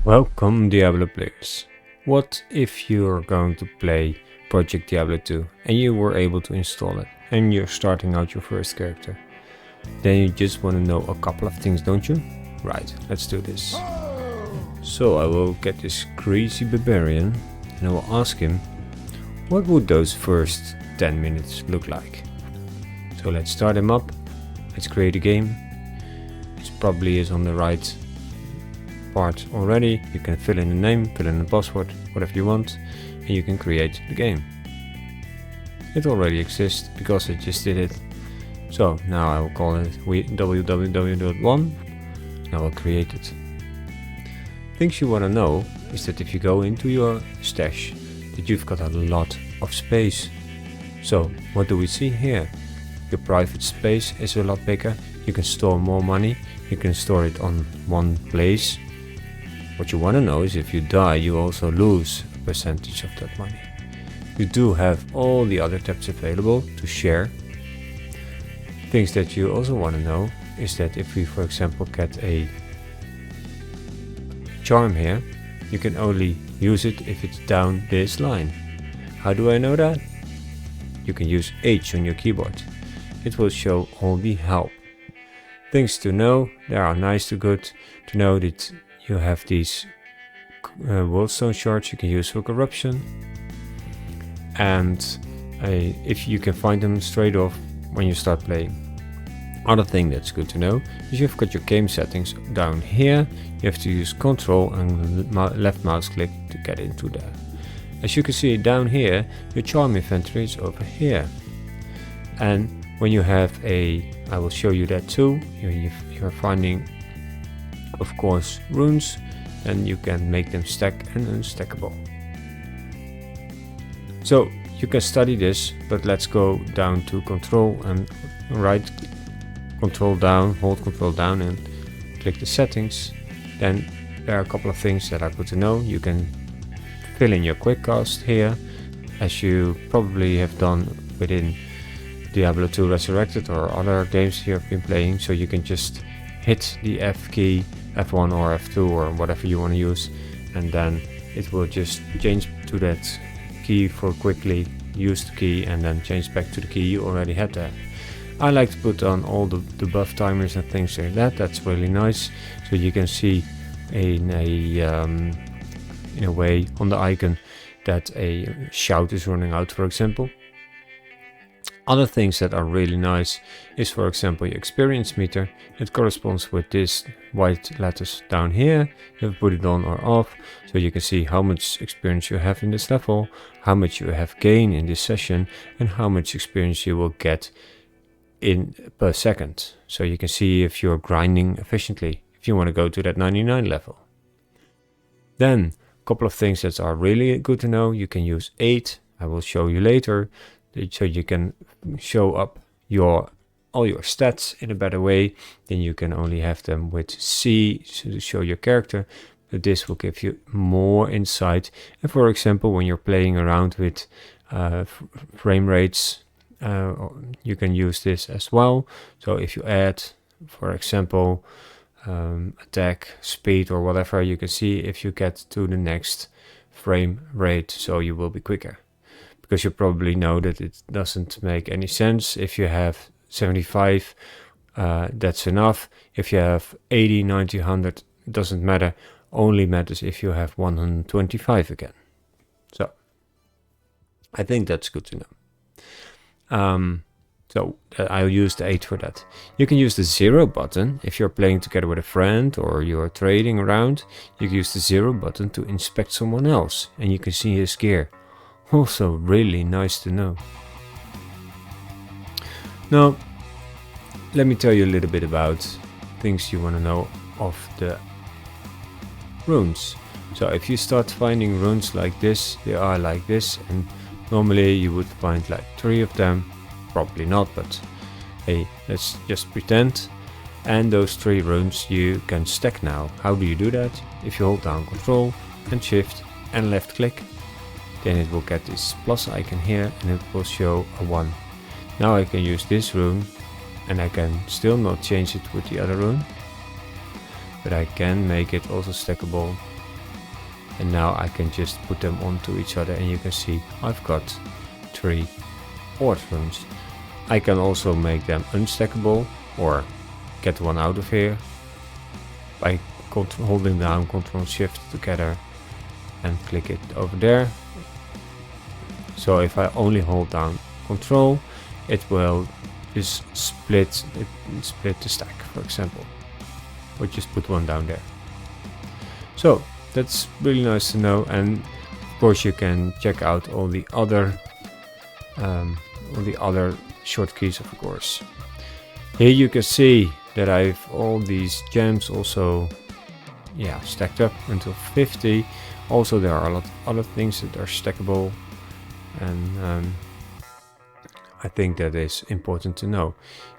Welcome Diablo Players. What if you're going to play Project Diablo 2 and you were able to install it and you're starting out your first character? Then you just want to know a couple of things, don't you? Right, let's do this. So I will get this crazy barbarian and I will ask him, what would those first 10 minutes look like? So let's start him up, let's create a game. It probably is on the right part already. You can fill in the name, fill in the password, whatever you want, and you can create the game. It already exists because I just did it. So now I will call it www.1 and I will create it. Things you want to know is that if you go into your stash, that you've got a lot of space. So what do we see here? Your private space is a lot bigger. You can store more money. You can store it on one place. What you want to know is if you die, you also lose a percentage of that money. You do have all the other tabs available to share. Things that you also want to know is that if we, for example, get a charm here, you can only use it if it's down this line. How do I know that? You can use H on your keyboard. It will show all the help. Things to know, they are nice to good to know that you have these worldstone shards you can use for corruption, and if you can find them straight off when you start playing. Other thing that's good to know is you've got your game settings down here. You have to use Ctrl and left mouse click to get into there. As you can see down here, your charm inventory is over here, and when you have I will show you that too, you're finding of course runes, and you can make them stack and unstackable. So you can study this, but let's go down to control and right control down, hold control down and click the settings. Then there are a couple of things that are good to know. You can fill in your quick cast here, as you probably have done within Diablo 2 Resurrected or other games you have been playing. So you can just hit the F key, F1 or F2 or whatever you want to use, and then it will just change to that key for quickly use the key and then change back to the key you already had there. I like to put on all the buff timers and things like that. That's really nice. So you can see in a way on the icon that a shout is running out, for example. Other things that are really nice is, for example, your experience meter. It corresponds with this white letters down here. You have put it on or off, so you can see how much experience you have in this level, how much you have gained in this session, and how much experience you will get in per second. So you can see if you're grinding efficiently, if you want to go to that 99 level. Then a couple of things that are really good to know. You can use 8. I will show you later. So you can show up all your stats in a better way. Then you can only have them with C to show your character, but this will give you more insight. And for example, when you're playing around with frame rates, you can use this as well. So if you add, for example, attack speed or whatever, you can see if you get to the next frame rate, so you will be quicker. Because you probably know that it doesn't make any sense. If you have 75, that's enough. If you have 80, 90, 100, it doesn't matter. Only matters if you have 125 again. So I think that's good to know. So I'll use the 8 for that. You can use the 0 button if you're playing together with a friend or you're trading around. You can use the 0 button to inspect someone else, and you can see his gear. Also really nice to know. Now, let me tell you a little bit about things you want to know of the runes. So if you start finding runes like this, they are like this, and normally you would find like 3 of them. Probably not, but hey, let's just pretend. And those 3 runes you can stack now. How do you do that? If you hold down Control and Shift and left click, then it will get this plus icon here and it will show a 1. Now I can use this rune and I can still not change it with the other rune, but I can make it also stackable And now I can just put them onto each other, and you can see I've got 3 ore runes. I can also make them unstackable or get one out of here by holding down Ctrl Shift together and click it over there. So if I only hold down Control, it will just split the stack, for example, or just put one down there. So that's really nice to know, and of course you can check out all the other shortkeys, of course. Here you can see that I have all these gems also stacked up until 50. Also there are a lot of other things that are stackable, and I think that is important to know.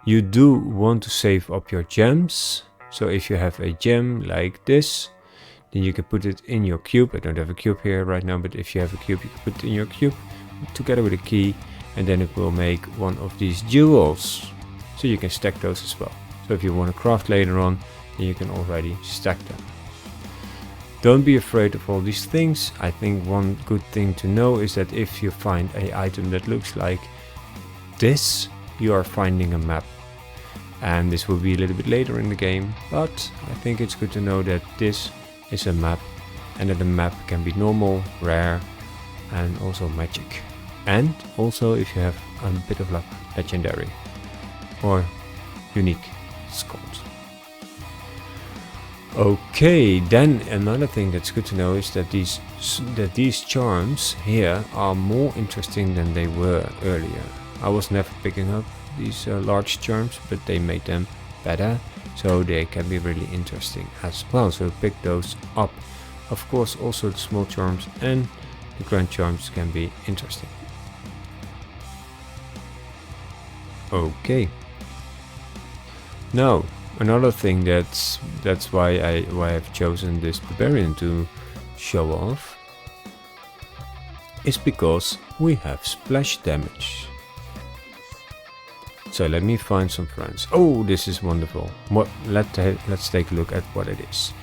You do want to save up your gems, so if you have a gem like this, then you can put it in your cube. I don't have a cube here right now, but if you have a cube, you can put it in your cube together with a key, and then it will make one of these jewels. So you can stack those as well. So if you want to craft later on, then you can already stack them. Don't be afraid of all these things. I think one good thing to know is that if you find an item that looks like this, you are finding a map. And this will be a little bit later in the game, but I think it's good to know that this is a map, and that the map can be normal, rare, and also magic. And also, if you have a bit of luck, legendary or unique, it's called. Okay, then another thing that's good to know is that these charms here are more interesting than they were earlier. I was never picking up these large charms, but they made them better, so they can be really interesting as well. So pick those up. Of course, also the small charms and the grand charms can be interesting. Okay. Now, another thing that's why I've chosen this barbarian to show off is because we have splash damage. So let me find some friends. Oh, this is wonderful. Let's take a look at what it is.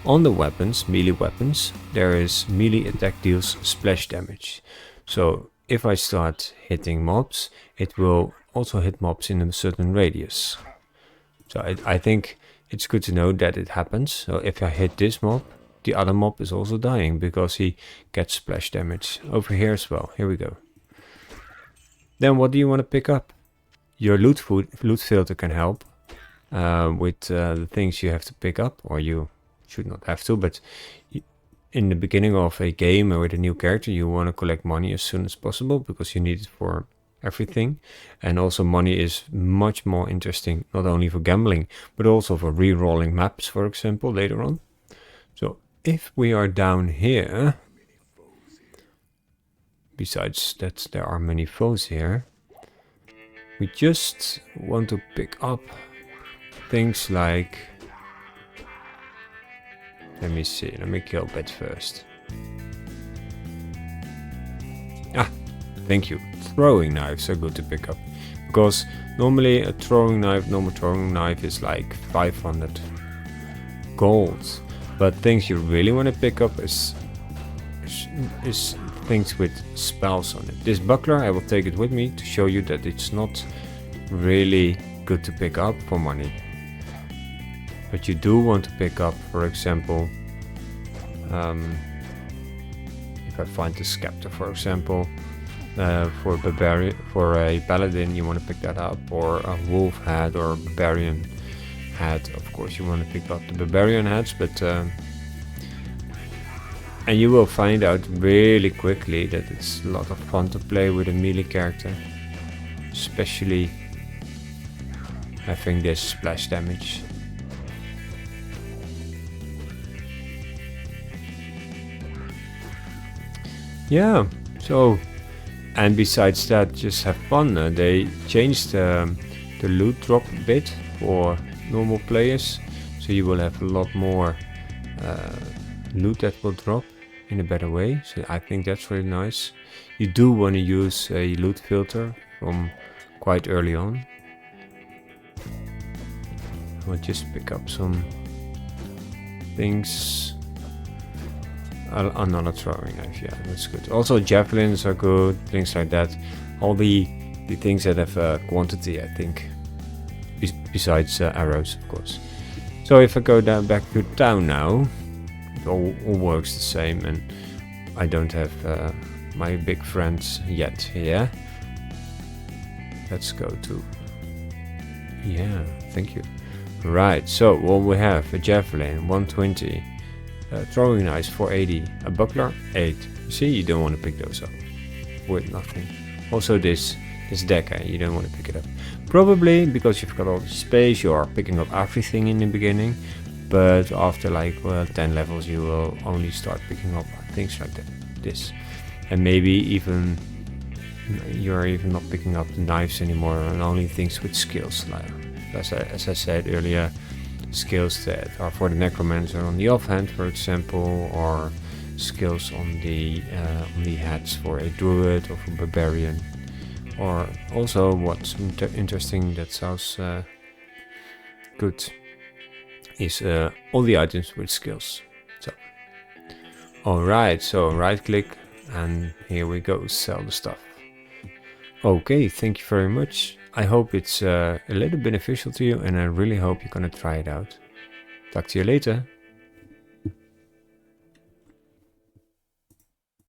On the weapons, melee weapons, there is melee attack deals splash damage. So if I start hitting mobs, it will also hit mobs in a certain radius. So I think it's good to know that it happens. So if I hit this mob, the other mob is also dying because he gets splash damage. Over here as well. Here we go. Then what do you want to pick up? Your loot filter can help with the things you have to pick up, or you should not have to, but in the beginning of a game or with a new character, you want to collect money as soon as possible because you need it for everything. And also money is much more interesting, not only for gambling, but also for re-rolling maps, for example, later on. So if we are down here, besides that there are many foes here, we just want to pick up things like, let me see, let me kill Bat first. Ah, thank you. Throwing knives are good to pick up, because normally a normal throwing knife is like 500 gold. But things you really want to pick up is things with spells on it. This buckler, I will take it with me to show you that it's not really good to pick up for money. But you do want to pick up, for example, if I find the scepter, for example, for a paladin, you want to pick that up, or a wolf head or a barbarian head. Of course, you want to pick up the barbarian heads, but and you will find out really quickly that it's a lot of fun to play with a melee character, especially having this splash damage. Yeah, so, and besides that, just have fun. They changed the loot drop a bit for normal players, so you will have a lot more loot that will drop in a better way. So I think that's really nice. You do want to use a loot filter from quite early on. I'll just pick up some things. Another throwing knife, yeah, that's good. Also javelins are good, things like that. All the things that have quantity, I think, besides arrows, of course. So if I go back to town now, it all works the same, and I don't have my big friends yet here. Let's go to... Yeah, thank you. Right, so what we have: a javelin, 120, throwing knives, 480, a buckler, 8. You see, you don't want to pick those up with nothing. Also this decker, you don't want to pick it up. Probably because you've got all the space, you are picking up everything in the beginning, but after like 10 levels you will only start picking up things like this. And maybe even you're even not picking up the knives anymore, and only things with skills. Like, as I said earlier, skills that are for the necromancer on the offhand, for example, or skills on the hats for a druid or for barbarian. Or also, what's interesting, that sounds good, is all the items with skills. So, alright, so right click, and here we go, sell the stuff. Okay, thank you very much. I hope it's a little beneficial to you, and I really hope you're gonna try it out. Talk to you later.